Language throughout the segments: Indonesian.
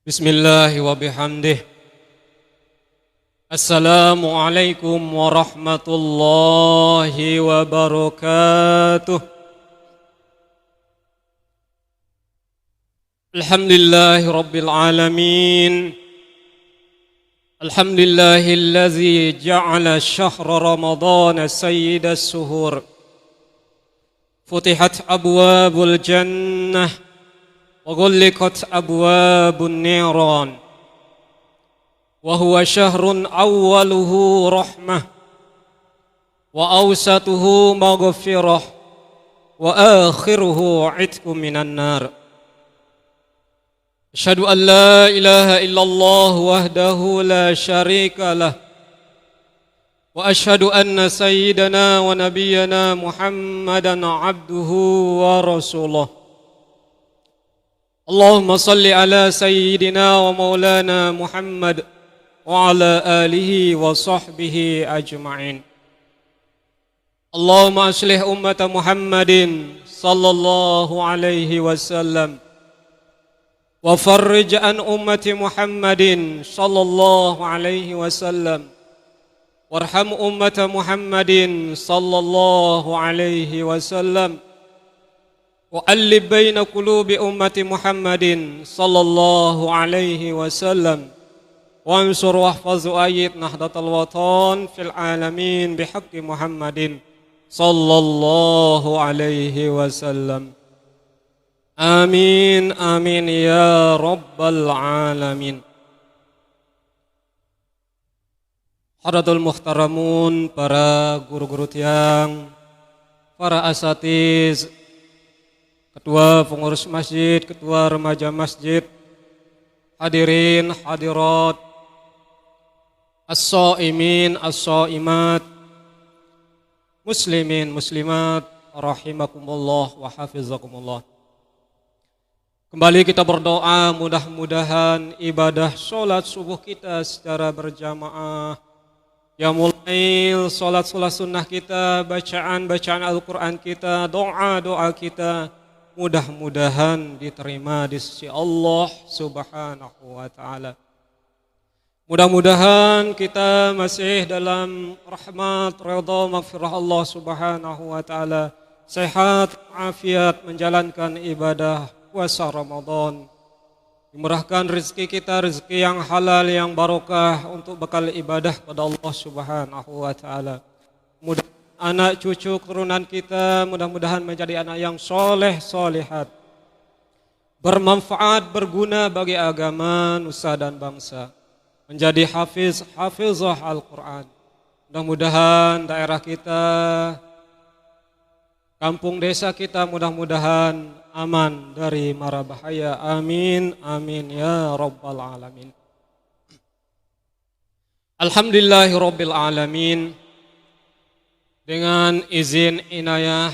Bismillah wa bihamdih. Assalamualaikum warahmatullahi wabarakatuh. Alhamdulillahi rabbil alamin. Alhamdulillahillazi ja'ala syahra ramadana sayyidas suhur. Futihat abwabul jannah وغلقت أبواب النيران وهو شهر أوله رحمة وأوسطه مغفرة وآخره عتق من النار أشهد أن لا إله إلا الله وحده لا شريك له وأشهد أن سيدنا ونبينا محمدا عبده ورسوله اللهم صل على سيدنا ومولانا محمد وعلى آله وصحبه أجمعين اللهم أصلح أمة محمد صلى الله عليه وسلم وفرج عن أمة محمد صلى الله عليه وسلم وارحم أمة محمد صلى الله عليه وسلم وألف بين قلوب أمة محمد صلى الله عليه وسلم وانصر واحفظ وأيد نهضة الوطن في العالمين بحق محمد صلى الله عليه وسلم آمين آمين يا رب العالمين. Hadirin muhtaramun, para guru-guru tiang, para asatiz, ketua pengurus masjid, ketua remaja masjid, hadirin hadirat, as-shaimin as-shaimat, muslimin muslimat, rahimakumullah wa hafizakumullah. Kembali kita berdoa, mudah-mudahan ibadah sholat subuh kita secara berjamaah, ya mulai sholat sunnah kita, bacaan Al-Quran kita, doa kita, mudah-mudahan diterima di sisi Allah Subhanahu wa ta'ala. Mudah-mudahan kita masih dalam rahmat, redha, maghfirah Allah Subhanahu wa ta'ala, sehat, afiat menjalankan ibadah puasa Ramadan. Dimurahkan rezeki kita, rezeki yang halal, yang barokah untuk bekal ibadah pada Allah Subhanahu wa ta'ala. Anak cucu keturunan kita mudah-mudahan menjadi anak yang soleh solehat, bermanfaat, berguna bagi agama, nusa dan bangsa, menjadi hafizah Al-Quran. Mudah-mudahan daerah kita, kampung desa kita mudah-mudahan aman dari mara bahaya. Amin amin ya rabbal alamin. Alhamdulillahi rabbil alamin. Dengan izin inayah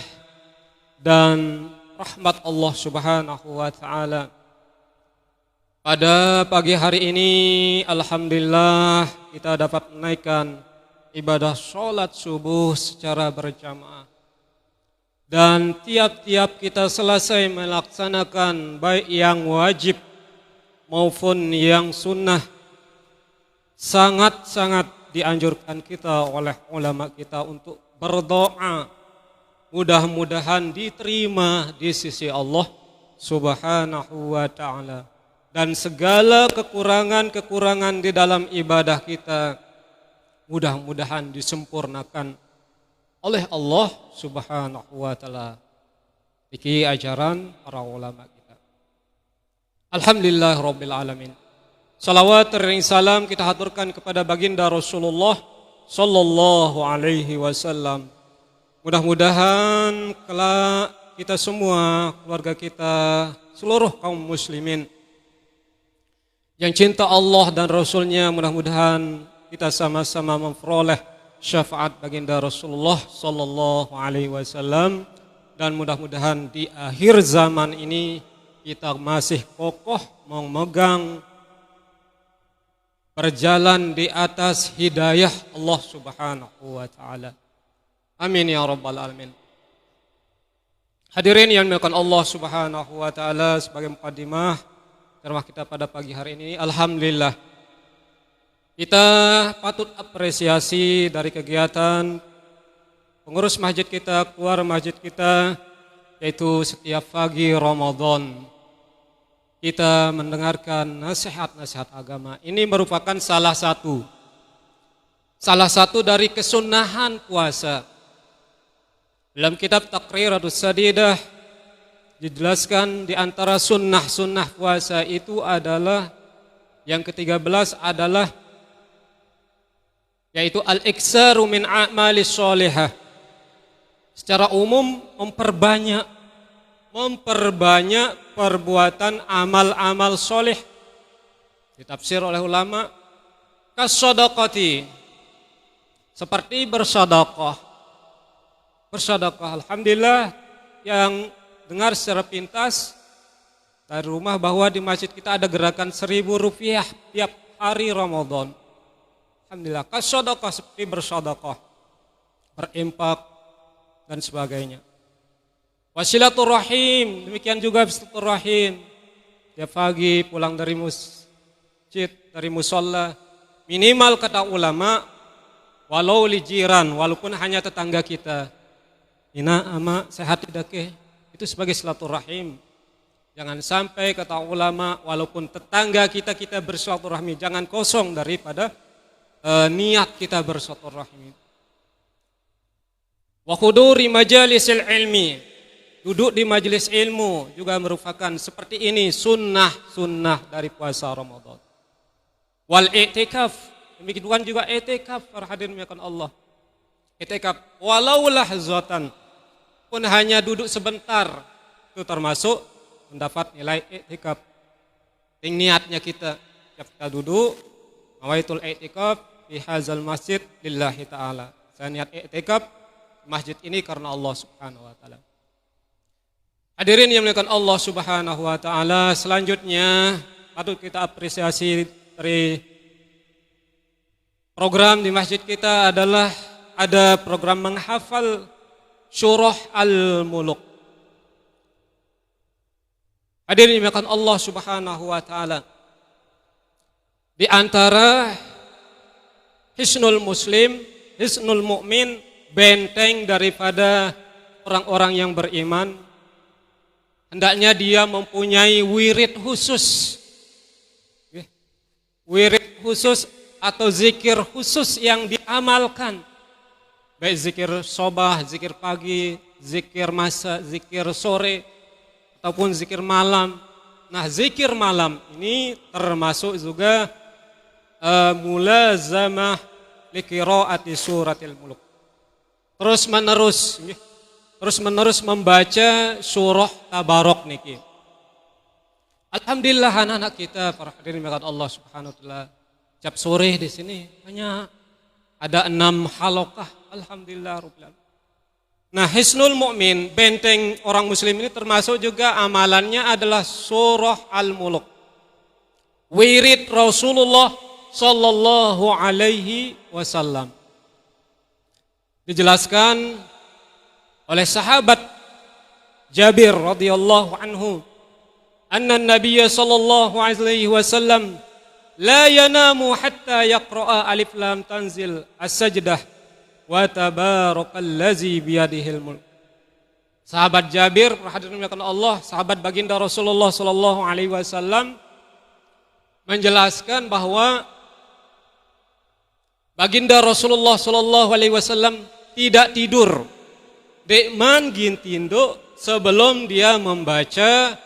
dan rahmat Allah Subhanahu wa ta'ala, pada pagi hari ini alhamdulillah kita dapat menaikkan ibadah sholat subuh secara berjamaah. Dan tiap-tiap kita selesai melaksanakan baik yang wajib maupun yang sunnah, sangat-sangat dianjurkan kita oleh ulama kita untuk berdoa, mudah-mudahan diterima di sisi Allah Subhanahu wa ta'ala. Dan segala kekurangan-kekurangan di dalam ibadah kita mudah-mudahan disempurnakan oleh Allah Subhanahu wa ta'ala. Iki ajaran para ulama kita. Alhamdulillah rabbil alamin. Salawat dan salam kita haturkan kepada baginda Rasulullah sallallahu alaihi wasallam. Mudah-mudahan kelak kita semua, keluarga kita, seluruh kaum muslimin yang cinta Allah dan Rasulnya, mudah-mudahan kita sama-sama memperoleh syafaat baginda Rasulullah sallallahu alaihi wasallam. Dan mudah-mudahan di akhir zaman ini kita masih kokoh memegang, berjalan di atas hidayah Allah Subhanahu wa ta'ala. Amin ya rabbal alamin. Hadirin yang dimuliakan Allah Subhanahu wa ta'ala, sebagai muqaddimah ceramah kita pada pagi hari ini. Alhamdulillah, kita patut apresiasi dari kegiatan pengurus masjid kita, keluar masjid kita, yaitu setiap pagi Ramadan kita mendengarkan nasihat-nasihat agama. Ini merupakan salah satu dari kesunahan puasa. Dalam kitab Taqriratus Sadidah dijelaskan di antara sunnah-sunnah puasa itu adalah yang ke-13 adalah yaitu al-iktsaru min a'malis sholihah. Secara umum memperbanyak perbuatan amal-amal soleh. Ditafsir oleh ulama kas-shadaqati, seperti bersedekah. Alhamdulillah, yang dengar secara pintas dari rumah bahwa di masjid kita ada gerakan 1.000 rupiah tiap hari Ramadan. Alhamdulillah, kas-shadaqah seperti bersedekah, berimpak dan sebagainya. Wasilaturrahim, demikian juga silaturrahim. Tiap pagi pulang dari masjid, dari musalla, minimal kata ulama, walau li jiran, walaupun hanya tetangga kita. Ina ama sehat tidak ke? Itu sebagai silaturrahim. Jangan sampai kata ulama, walaupun tetangga kita bersilaturahmi, jangan kosong daripada niat kita bersilaturahmi. Wa huduri majalisil ilmi, duduk di majelis ilmu juga merupakan seperti ini sunnah dari puasa Ramadan. Wal i'tikaf, demikian juga i'tikaf, para hadirin yang Allah. I'tikaf walau lahzatan, pun hanya duduk sebentar, itu termasuk mendapat nilai i'tikaf. Ting niatnya kita duduk, nawaitul i'tikaf fi hadzal masjid lillahi taala. Saya niat i'tikaf masjid ini karena Allah Subhanahu wa taala. Hadirin yang dimuliakan Allah Subhanahu wa taala, selanjutnya patut kita apresiasi dari program di masjid kita adalah ada program menghafal surah Al-Muluk. Hadirin yang dimuliakan Allah Subhanahu wa taala, di antara hisnul muslim, hisnul mukmin, benteng daripada orang-orang yang beriman, hendaknya dia mempunyai wirid khusus. Wirid khusus atau zikir khusus yang diamalkan. Baik zikir sobah, zikir pagi, zikir masa, zikir sore, ataupun zikir malam. Nah, zikir malam ini termasuk juga mulazamah liqiraati suratil muluk. Terus menerus membaca surah Tabarok niki. Alhamdulillah anak-anak kita para hadirin yang Allah Subhanahu wa taala, tiap sore di sini hanya ada 6 halaqah. Alhamdulillah rabbil alamin. Nah, hisnul mukmin, benteng orang muslim ini termasuk juga amalannya adalah surah Al-Muluk. Wirid Rasulullah sallallahu alaihi wasallam. Dijelaskan oleh sahabat Jabir radhiyallahu anhu, anna Nabiy sallallahu alaihi wasallam la yanamu hatta yaqra'a alif lam tanzil as-sajdah wa tabarakallazi biyadihil mulk. Sahabat Jabir, hadirin Allah, sahabat baginda Rasulullah sallallahu alaihi wasallam menjelaskan bahwa baginda Rasulullah sallallahu alaihi wasallam tidak tidur dekman gintindo sebelum dia membaca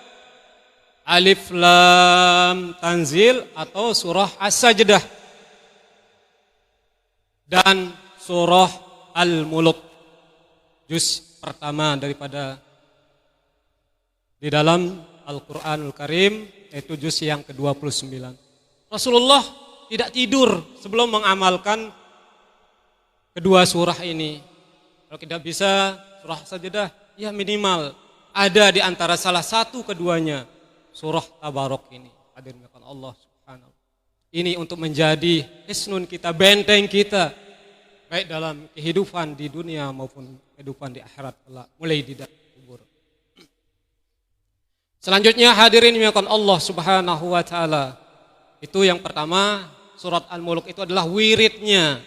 alif lam tanzil atau surah as-sajdah dan surah Al-Muluk, juz pertama daripada di dalam Al-Quranul Karim, yaitu juz yang ke-29. Rasulullah tidak tidur sebelum mengamalkan kedua surah ini. Kalau tidak bisa surah Sajdah, ya minimal ada di antara salah satu keduanya surah Tabarok ini. Hadirin Allah Subhanahu. Ini untuk menjadi hisnun kita, benteng kita, baik dalam kehidupan di dunia maupun kehidupan di akhirat, mulai di dalam kubur. Selanjutnya hadirin yang dimuliakan Allah Subhanahu wa taala. Itu yang pertama, surat Al-Mulk itu adalah wiridnya,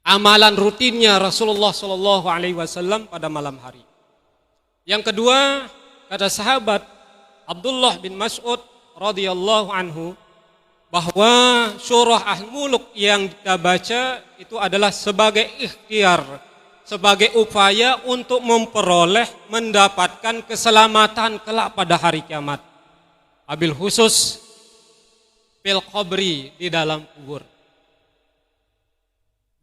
amalan rutinnya Rasulullah sallallahu alaihi wasallam pada malam hari. Yang kedua, kata sahabat Abdullah bin Mas'ud radhiyallahu anhu bahwa surah Al-Mulk yang kita baca itu adalah sebagai ikhtiar, sebagai upaya untuk memperoleh, mendapatkan keselamatan kelak pada hari kiamat. Abil khusus fil qabri, di dalam kubur.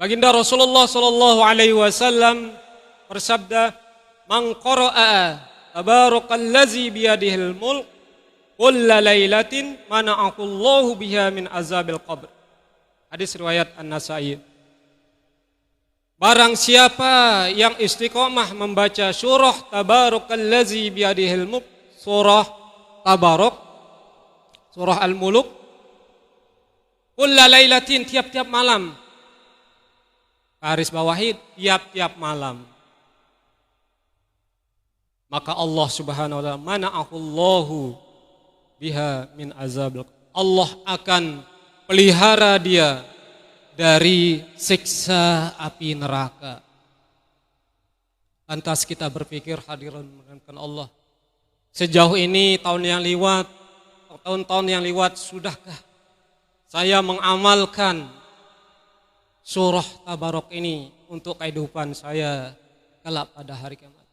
Baginda Rasulullah sallallahu alaihi wasallam bersabda, "Man qara'a tabarakallazi biyadihil mulk kulla lailatin mana'akullahu biha min azabil qabr." Hadis riwayat An-Nasa'i. Barang siapa yang istiqomah membaca surah tabarakallazi biyadihil mulk, surah Tabarak, surah Al-Mulk, kulla lailatin, tiap-tiap malam, garis bawahi tiap-tiap malam, maka Allah Subhanahu wa taala mana'ahullahu biha min azabil, Allah akan pelihara dia dari siksa api neraka. Lantas kita berpikir, hadirin mendengarkan Allah, sejauh ini tahun-tahun yang lewat, sudahkah saya mengamalkan surah Tabarak ini untuk kehidupan saya kelak pada hari kiamat?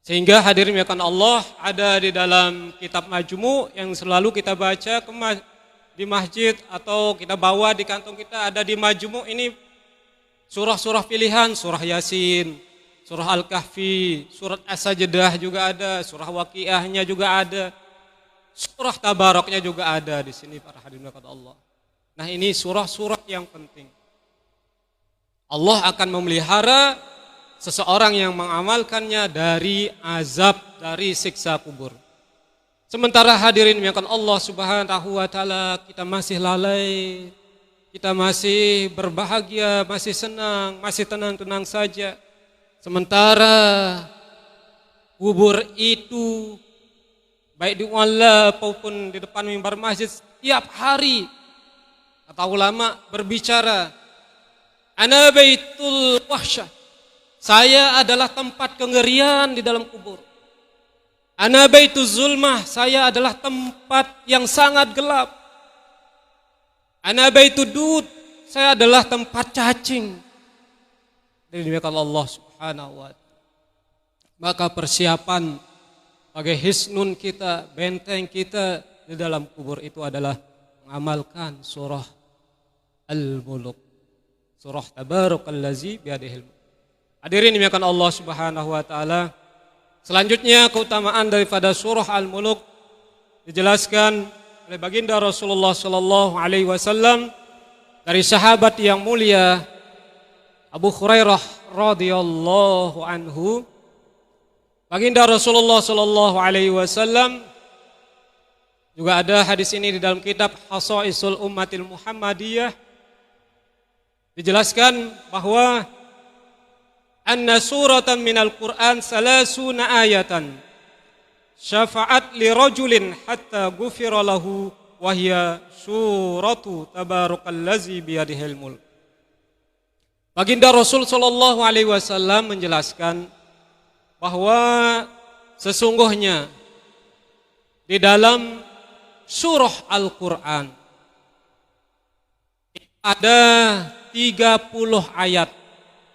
Sehingga hadirin yang dimuliakan Allah, ada di dalam kitab Majmu' yang selalu kita baca di masjid atau kita bawa di kantong kita, ada di Majmu' ini surah-surah pilihan, surah Yasin, surah Al-Kahfi, surat As-Sajdah juga ada, surah Waqiahnya juga ada, surah Tabaraknya juga ada di sini para hadirin yang dimuliakan Allah. Nah, ini surah-surah yang penting. Allah akan memelihara seseorang yang mengamalkannya dari azab, dari siksa kubur. Sementara hadirin yang dimuliakan Allah Subhanahu wa taala, kita masih lalai, kita masih berbahagia, masih senang, masih tenang-tenang saja. Sementara kubur itu baik di mualla maupun di depan mimbar masjid setiap hari, kata ulama berbicara, ana baitul wahsyah, saya adalah tempat kengerian di dalam kubur. Ana baituz zulmah, saya adalah tempat yang sangat gelap. Ana baitud dud, saya adalah tempat cacing. Dimuliakan Allah Subhanahu wa taala. Maka persiapan sebagai hisnun kita, benteng kita di dalam kubur itu adalah mengamalkan surah Al-Mulk, surah Tabarakallazi biyadihil mulk. Hadirin dimuliakan Allah Subhanahu wa taala. Selanjutnya keutamaan daripada surah Al-Mulk dijelaskan oleh baginda Rasulullah sallallahu alaihi wasallam dari sahabat yang mulia Abu Hurairah radhiyallahu anhu. Baginda Rasulullah sallallahu alaihi wasallam, juga ada hadis ini di dalam kitab Khasaisul Ummatil Muhammadiyah, dijelaskan bahwa anna suratan minal Qur'an salasuna ayatan syafa'at li rajulin hatta ghufira lahu wa hiya suratu tabarakallazi biyadihil mulk. Baginda Rasul sallallahu alaihi wasallam menjelaskan bahwa sesungguhnya di dalam surah Al-Qur'an ada 30 ayat.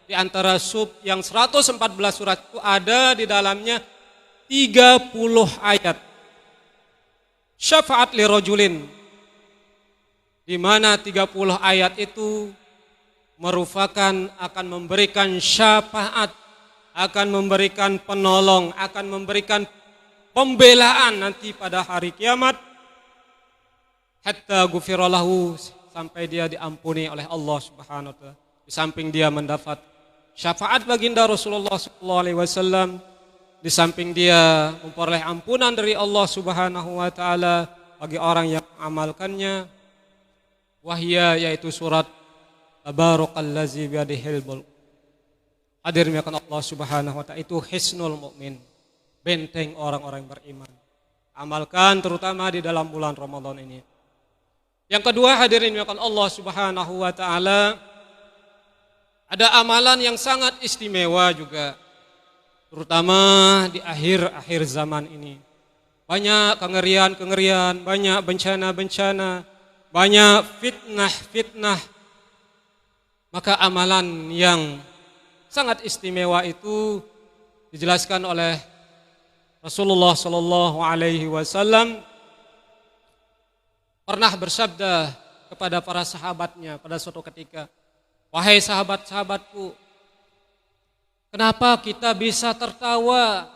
Di antara yang 114 surat itu ada di dalamnya 30 ayat. Syafa'at li rajulin, di mana 30 ayat itu merupakan akan memberikan syafaat, akan memberikan penolong, akan memberikan pembelaan nanti pada hari kiamat, hatta ghufira lahu, sampai dia diampuni oleh Allah Subhanahu wa taala. Di samping dia mendapat syafaat baginda Rasulullah sallallahu alaihi wasallam, di samping dia memperoleh ampunan dari Allah Subhanahu wa taala bagi orang yang mengamalkannya. Wahya, yaitu surat Tabarakallazi biyadihil mulk. Hadirin yang Allah Subhanahu wa taala, itu hisnul mukmin, benteng orang-orang beriman. Amalkan terutama di dalam bulan Ramadan ini. Yang kedua, hadirin yang Allah Subhanahu wa taala, ada amalan yang sangat istimewa juga, terutama di akhir-akhir zaman ini. Banyak kengerian-kengerian, banyak bencana-bencana, banyak fitnah-fitnah. Maka amalan yang sangat istimewa itu dijelaskan oleh Rasulullah sallallahu alaihi wasallam pernah bersabda kepada para sahabatnya pada suatu ketika, "Wahai sahabat-sahabatku, kenapa kita bisa tertawa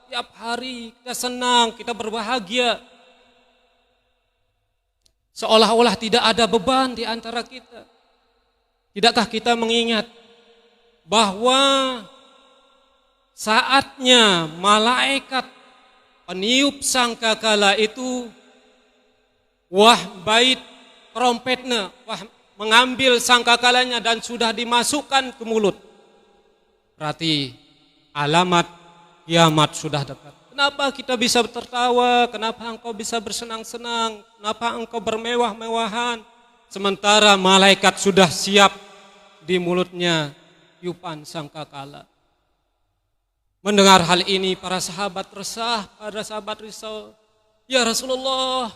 tiap hari, kita senang, kita berbahagia, seolah-olah tidak ada beban di antara kita? Tidakkah kita mengingat bahwa saatnya malaikat peniup sangkakala itu bait trompetnya, mengambil sangkakalanya dan sudah dimasukkan ke mulut. Berarti alamat kiamat sudah dekat. Kenapa kita bisa tertawa? Kenapa engkau bisa bersenang-senang? Kenapa engkau bermewah-mewahan? Sementara malaikat sudah siap di mulutnya tiupan sangkakala. Mendengar hal ini para sahabat resah, para sahabat risau. Ya Rasulullah,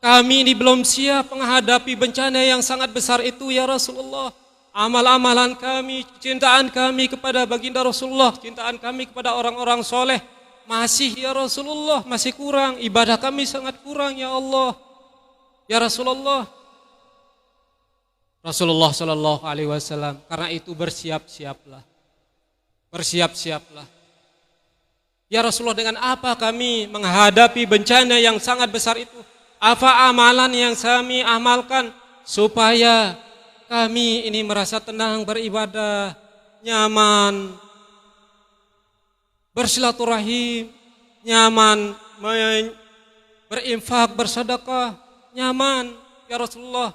kami ini belum siap menghadapi bencana yang sangat besar itu ya Rasulullah. Amal-amalan kami, cintaan kami kepada baginda Rasulullah, cintaan kami kepada orang-orang soleh masih ya Rasulullah, masih kurang. Ibadah kami sangat kurang ya Allah. Ya Rasulullah. Rasulullah sallallahu alaihi wasallam, karena itu bersiap-siaplah. Bersiap-siaplah. Ya Rasulullah, dengan apa kami menghadapi bencana yang sangat besar itu? Apa amalan yang kami amalkan supaya kami ini merasa tenang beribadah, nyaman, bersilaturahim, nyaman, berinfak, bersedekah, nyaman, ya Rasulullah.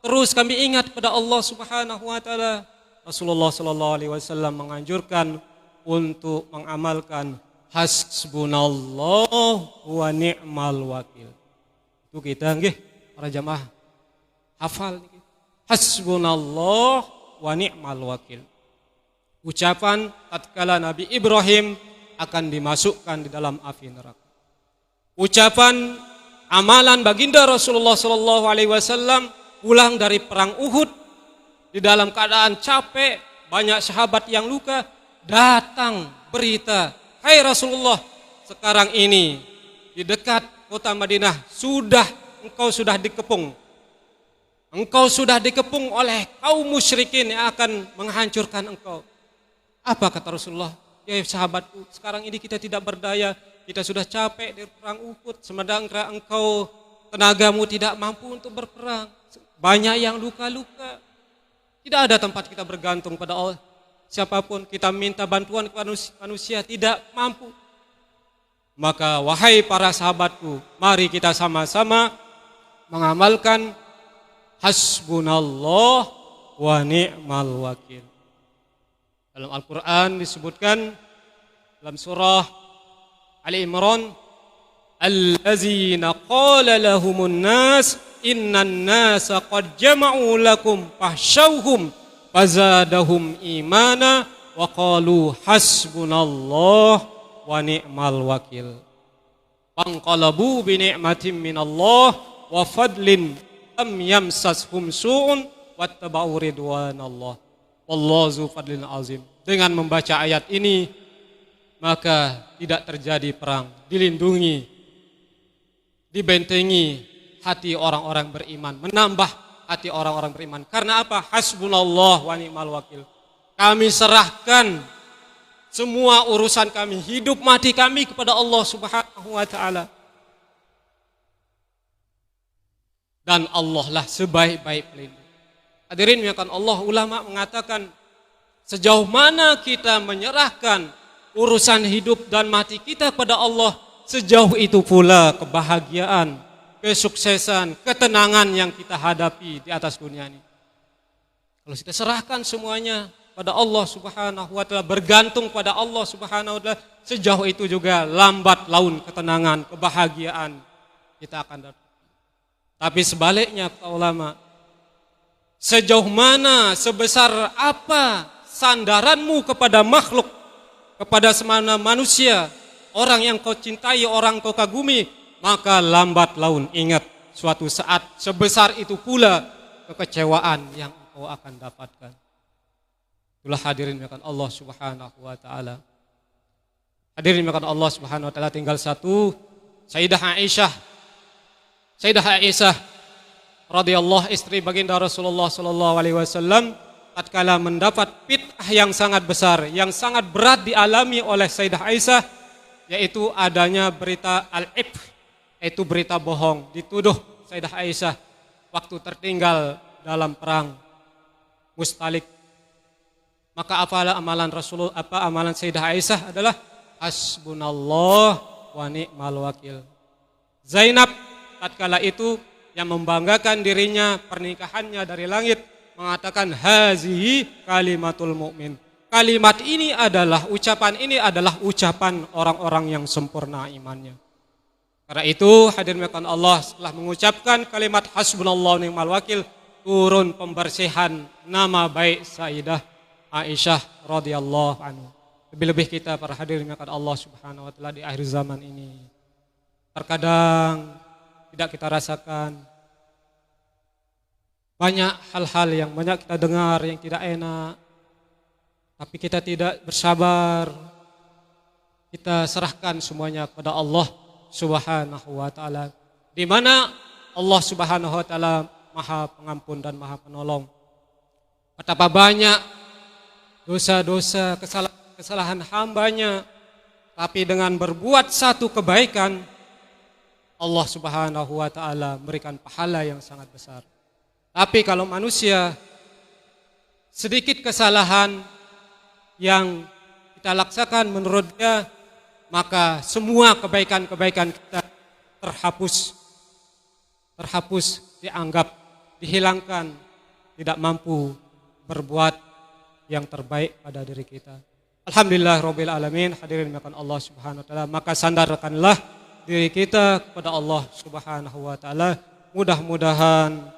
Terus kami ingat pada Allah Subhanahu wa taala. Rasulullah sallallahu alaihi wasallam menganjurkan untuk mengamalkan hasbunallah wa ni'mal wakil. Itu kita nggih para jamaah hafal niki. Hasbunallah wa ni'mal wakil. Ucapan tatkala Nabi Ibrahim akan dimasukkan di dalam api neraka. Ucapan amalan baginda Rasulullah sallallahu alaihi wasallam pulang dari perang Uhud di dalam keadaan capek, banyak sahabat yang luka, datang berita, "Hai Rasulullah, sekarang ini di dekat kota Madinah engkau sudah dikepung. Engkau sudah dikepung oleh kaum musyrikin yang akan menghancurkan engkau." Apa kata Rasulullah? "Ya sahabatku, sekarang ini kita tidak berdaya, kita sudah capek di perang Uhud, sementara engkau tenagamu tidak mampu untuk berperang. Banyak yang luka-luka. Tidak ada tempat kita bergantung pada Allah. Siapapun kita minta bantuan kepada manusia tidak mampu. Maka wahai para sahabatku, mari kita sama-sama mengamalkan hasbunallah wa ni'mal wakil." Dalam Al-Quran disebutkan dalam surah Ali Imran, "Allazina qala lahumun nas innan nasa qad jama'u lakum fahsyauhum fazadahum imana wa qalu hasbunallah wa ni'mal wakil. Fanqalabu bi ni'matin minallah wa fadlin lam yamsashum su'un wattaba'u ridwanallah. Wallahu zu fadlin azim." Dengan membaca ayat ini maka tidak terjadi perang, dilindungi, dibentengi hati orang-orang beriman, menambah hati orang-orang beriman. Karena apa? Hasbunallah wa ni'mal wakil. Kami serahkan semua urusan kami, hidup mati kami kepada Allah Subhanahu wa taala. Dan Allah lah sebaik-baik pelindung. Hadirin yang Allah, ulama mengatakan sejauh mana kita menyerahkan urusan hidup dan mati kita kepada Allah, sejauh itu pula kebahagiaan, kesuksesan, ketenangan yang kita hadapi di atas dunia ini. Kalau kita serahkan semuanya pada Allah Subhanahu wa taala, bergantung pada Allah Subhanahu wa taala, sejauh itu juga lambat laun ketenangan, kebahagiaan kita akan dapat. Tapi sebaliknya kata ulama, sejauh mana, sebesar apa sandaranmu kepada makhluk, kepada semana manusia, orang yang kau cintai, orang kau kagumi, maka lambat laun ingat suatu saat sebesar itu pula kekecewaan yang engkau akan dapatkan. Itulah hadirin yang Allah Subhanahu wa taala. Hadirin yang Allah Subhanahu wa taala, tinggal satu, Sayyidah Aisyah radhiyallahu, istri baginda Rasulullah sallallahu alaihi wasallam, tatkala mendapat fitnah yang sangat besar, yang sangat berat dialami oleh Sayyidah Aisyah, yaitu adanya berita al-ifk, yaitu berita bohong, dituduh Sayyidah Aisyah waktu tertinggal dalam perang Mustalik. Maka amalan Sayyidah Aisyah adalah hasbunallah wa ni'mal wakil. Zainab tatkala itu yang membanggakan dirinya, pernikahannya dari langit, mengatakan hazihi kalimatul mukmin. Kalimat ini adalah, ucapan ini adalah ucapan orang-orang yang sempurna imannya. Karena itu hadirin mekon Allah, setelah mengucapkan kalimat hasbunallah wa ni'mal wakil, turun pembersihan nama baik Sayyidah Aisyah radhiyallahu anhu. Lebih-lebih kita para hadirin mekon Allah Subhanahu wa taala di akhir zaman ini, terkadang tidak kita rasakan banyak hal-hal yang banyak kita dengar yang tidak enak, tapi kita tidak bersabar. Kita serahkan semuanya kepada Allah Subhanahu wa taala, di mana Allah Subhanahu wa taala Maha Pengampun dan Maha Penolong. Betapa banyak dosa-dosa, kesalahan hambanya, tapi dengan berbuat satu kebaikan, Allah Subhanahu wa taala memberikan pahala yang sangat besar. Tapi kalau manusia sedikit kesalahan yang kita laksanakan menurut dia, maka semua kebaikan-kebaikan kita terhapus, dianggap dihilangkan, tidak mampu berbuat yang terbaik pada diri kita. Alhamdulillah rabbil alamin. Hadirin makan Allah Subhanahu wa taala, maka sandarkanlah diri kita kepada Allah Subhanahu wa taala. Mudah-mudahan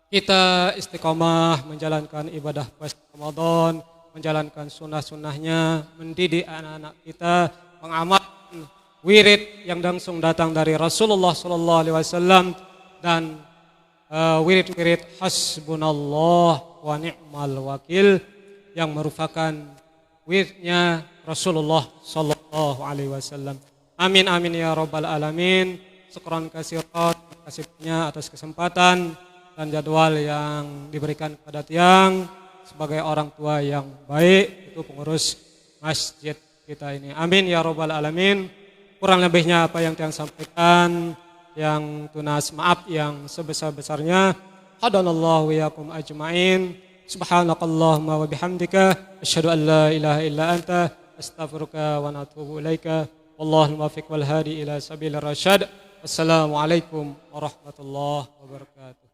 kita istiqomah menjalankan ibadah puasa Ramadan, menjalankan sunnah-sunnahnya, mendidik anak-anak kita, mengamalkan wirid yang langsung datang dari Rasulullah sallallahu alaihi wasallam, dan wirid-wirid hasbunallah wa ni'mal wakil yang merupakan wiridnya Rasulullah sallallahu alaihi wasallam. Amin amin ya rabbal alamin. Syukran katsiran, terima kasih banyak atas kesempatan dan jadwal yang diberikan kepada tiang sebagai orang tua yang baik, itu pengurus masjid kita ini. Amin ya rabbal alamin. Kurang lebihnya apa yang tiang sampaikan, yang tunas maaf yang sebesar-besarnya. Hadanallahu iyyakum ajmain. Subhanakallahumma wa bihamdika asyhadu an la ilaha illa anta astaghfiruka wa atubu ilaika. Wallahul muwaffiq wal hadi ila sabilir rasyad. Wassalamualaikum warahmatullahi wabarakatuh.